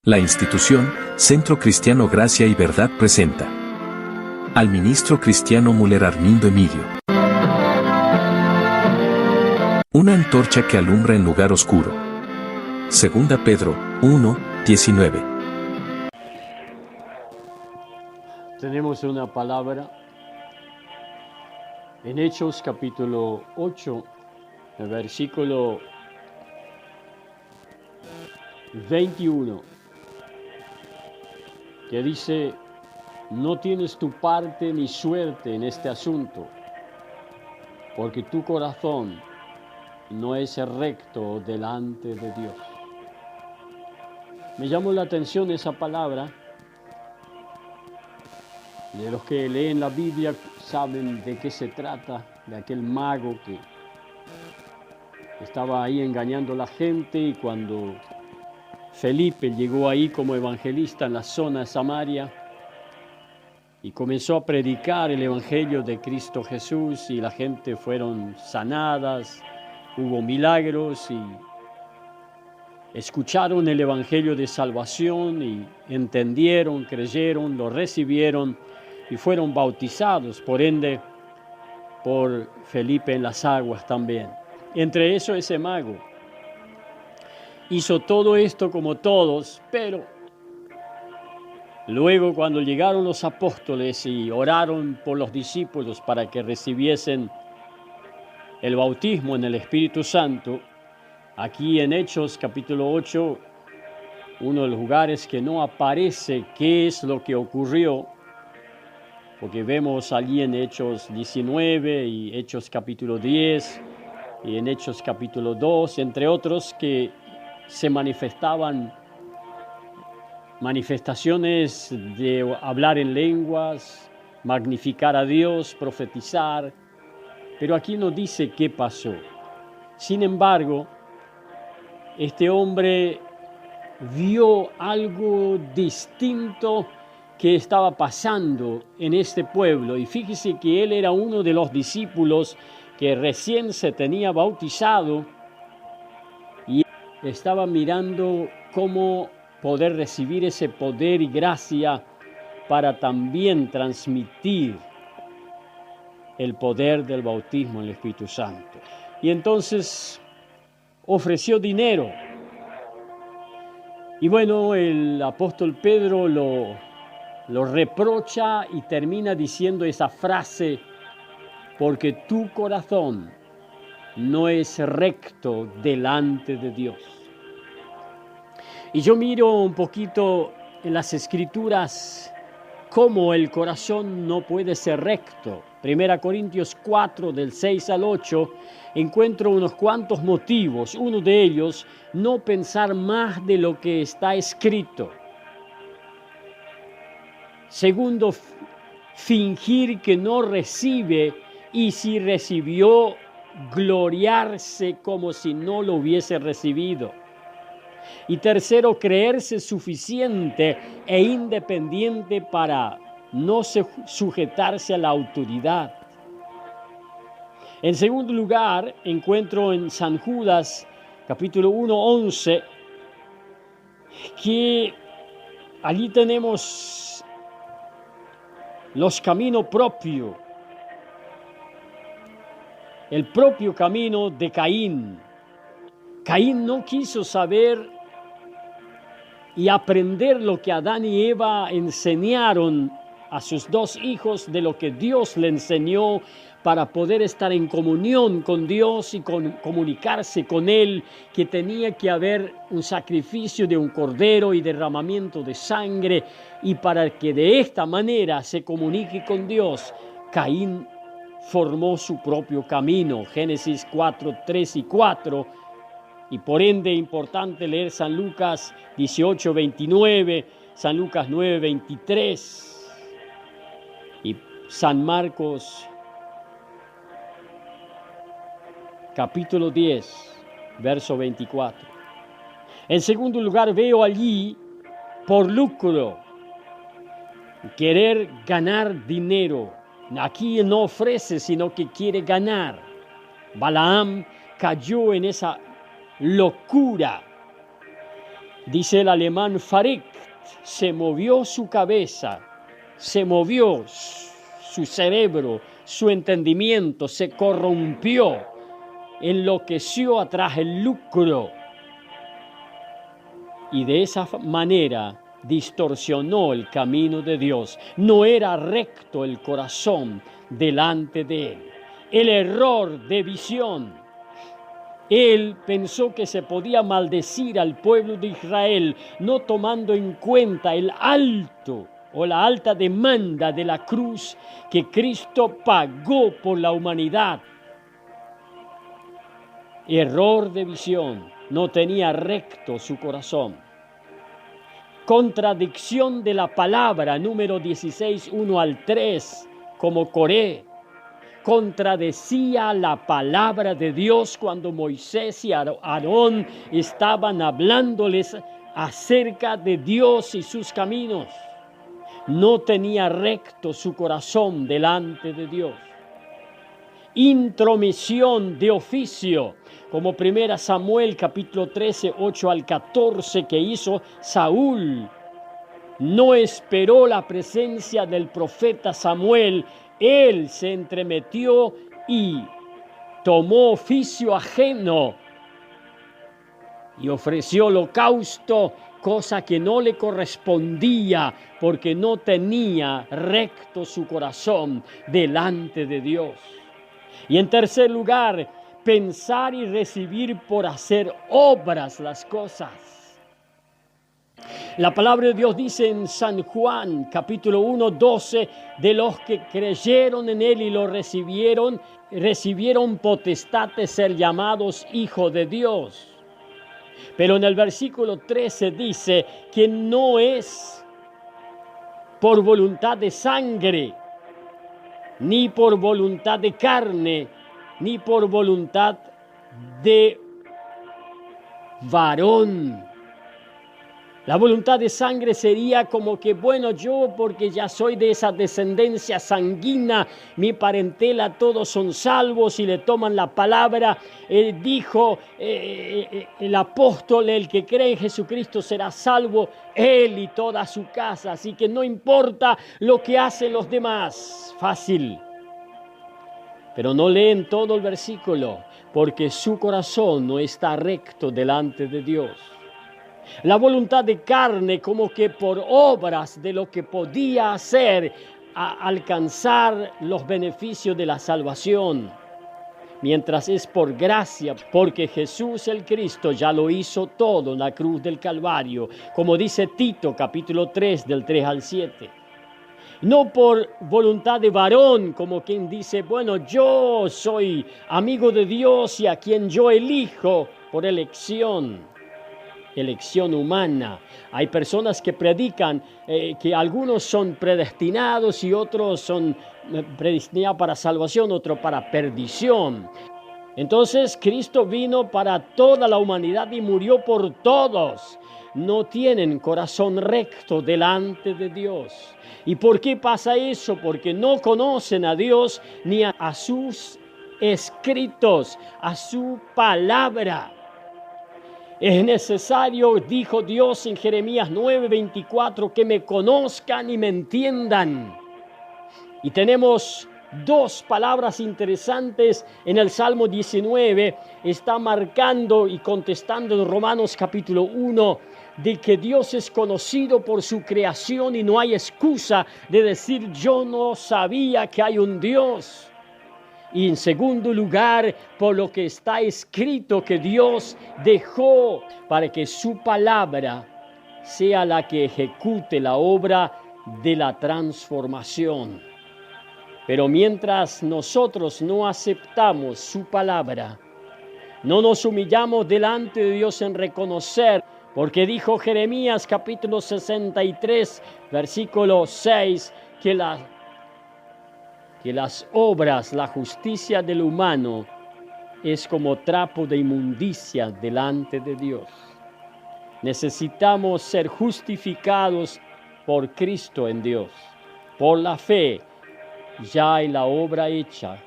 La institución Centro Cristiano Gracia y Verdad presenta al ministro cristiano Müller Armindo Emilio. Una antorcha que alumbra en lugar oscuro. Segunda Pedro 1:19. Tenemos una palabra en Hechos capítulo 8, el versículo 21, que dice: no tienes tu parte ni suerte en este asunto, porque tu corazón no es recto delante de Dios. Me llamó la atención esa palabra. De los que leen la Biblia saben de qué se trata, de aquel mago que estaba ahí engañando a la gente, y cuando Felipe llegó ahí como evangelista en la zona de Samaria y comenzó a predicar el evangelio de Cristo Jesús, y la gente fueron sanadas, hubo milagros y escucharon el evangelio de salvación y entendieron, creyeron, lo recibieron y fueron bautizados, por ende, por Felipe en las aguas también. Entre eso, ese mago hizo todo esto como todos, pero luego cuando llegaron los apóstoles y oraron por los discípulos para que recibiesen el bautismo en el Espíritu Santo, aquí en Hechos capítulo 8, uno de los lugares que no aparece qué es lo que ocurrió, porque vemos allí en Hechos 19 y Hechos capítulo 10 y en Hechos capítulo 2, entre otros, que se manifestaban manifestaciones de hablar en lenguas, magnificar a Dios, profetizar, pero aquí no dice qué pasó. Sin embargo, este hombre vio algo distinto que estaba pasando en este pueblo, y fíjese que él era uno de los discípulos que recién se tenía bautizado y estaba mirando cómo poder recibir ese poder y gracia para también transmitir el poder del bautismo en el Espíritu Santo. Y entonces ofreció dinero. Y bueno, el apóstol Pedro lo reprocha y termina diciendo esa frase: porque tu corazón no es recto delante de Dios. Y yo miro un poquito en las Escrituras cómo el corazón no puede ser recto. 1 Corintios 4, del 6 al 8, encuentro unos cuantos motivos. Uno de ellos, no pensar más de lo que está escrito. Segundo, fingir que no recibe, y si recibió, gloriarse como si no lo hubiese recibido. Y tercero, creerse suficiente e independiente para no sujetarse a la autoridad. En segundo lugar, encuentro en San Judas, capítulo 1:11, que allí tenemos los caminos propios, el propio camino de Caín. Caín no quiso saber y aprender lo que Adán y Eva enseñaron a sus dos hijos, de lo que Dios le enseñó para poder estar en comunión con Dios y comunicarse con Él, que tenía que haber un sacrificio de un cordero y derramamiento de sangre, y para que de esta manera se comunique con Dios, Caín formó su propio camino. Génesis 4, 3 y 4. Y por ende, importante leer San Lucas 18, 29, San Lucas 9, 23 y San Marcos capítulo 10, verso 24. En segundo lugar, veo allí por lucro, querer ganar dinero. Aquí no ofrece, sino que quiere ganar. Balaam cayó en esa locura Dice el alemán Verrückt, se movió su cabeza, se movió su cerebro, su entendimiento, se corrompió, enloqueció atrás el lucro. Y de esa manera distorsionó el camino de Dios. No era recto el corazón delante de él. El error de visión. Él pensó que se podía maldecir al pueblo de Israel, no tomando en cuenta el alto o la alta demanda de la cruz que Cristo pagó por la humanidad. Error de visión, no tenía recto su corazón. Contradicción de la palabra, número 16, 1 al 3, como Coré. Contradecía la palabra de Dios cuando Moisés y Aarón estaban hablándoles acerca de Dios y sus caminos. No tenía recto su corazón delante de Dios. Intromisión de oficio, como 1 Samuel capítulo 13, 8 al 14 que hizo Saúl. No esperó la presencia del profeta Samuel. Él se entremetió y tomó oficio ajeno y ofreció holocausto, cosa que no le correspondía porque no tenía recto su corazón delante de Dios. Y en tercer lugar, pensar y recibir por hacer obras las cosas. La palabra de Dios dice en San Juan, capítulo 1, 12, de los que creyeron en Él y lo recibieron potestad de ser llamados hijos de Dios. Pero en el versículo 13 dice que no es por voluntad de sangre, ni por voluntad de carne, ni por voluntad de varón. La voluntad de sangre sería como que, bueno, yo porque ya soy de esa descendencia sanguínea, mi parentela, todos son salvos y le toman la palabra. Dijo el apóstol, el que cree en Jesucristo será salvo, él y toda su casa. Así que no importa lo que hacen los demás, fácil. Pero no leen todo el versículo porque su corazón no está recto delante de Dios. La voluntad de carne como que por obras de lo que podía hacer a alcanzar los beneficios de la salvación. Mientras es por gracia, porque Jesús el Cristo ya lo hizo todo en la cruz del Calvario, como dice Tito capítulo 3 del 3 al 7. No por voluntad de varón, como quien dice, bueno, yo soy amigo de Dios y a quien yo elijo por elección humana. Hay personas que predican que algunos son predestinados y otros son predestinados para salvación, otros para perdición. Entonces Cristo vino para toda la humanidad y murió por todos. No tienen corazón recto delante de Dios. ¿Y por qué pasa eso? Porque no conocen a Dios ni a sus escritos, a su palabra. Es necesario, dijo Dios en Jeremías 9:24, que me conozcan y me entiendan. Y tenemos dos palabras interesantes en el Salmo 19. Está marcando y contestando en Romanos capítulo 1 de que Dios es conocido por su creación y no hay excusa de decir yo no sabía que hay un Dios. Y en segundo lugar, por lo que está escrito que Dios dejó para que su palabra sea la que ejecute la obra de la transformación. Pero mientras nosotros no aceptamos su palabra, no nos humillamos delante de Dios en reconocer, porque dijo Jeremías capítulo 63, versículo 6, que las obras, la justicia del humano es como trapo de inmundicia delante de Dios. Necesitamos ser justificados por Cristo en Dios. Por la fe ya hay la obra hecha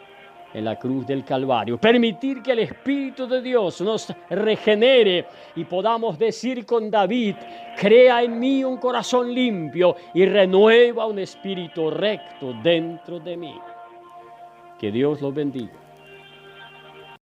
en la cruz del Calvario. Permitir que el Espíritu de Dios nos regenere y podamos decir con David: crea en mí un corazón limpio y renueva un espíritu recto dentro de mí. Que Dios los bendiga.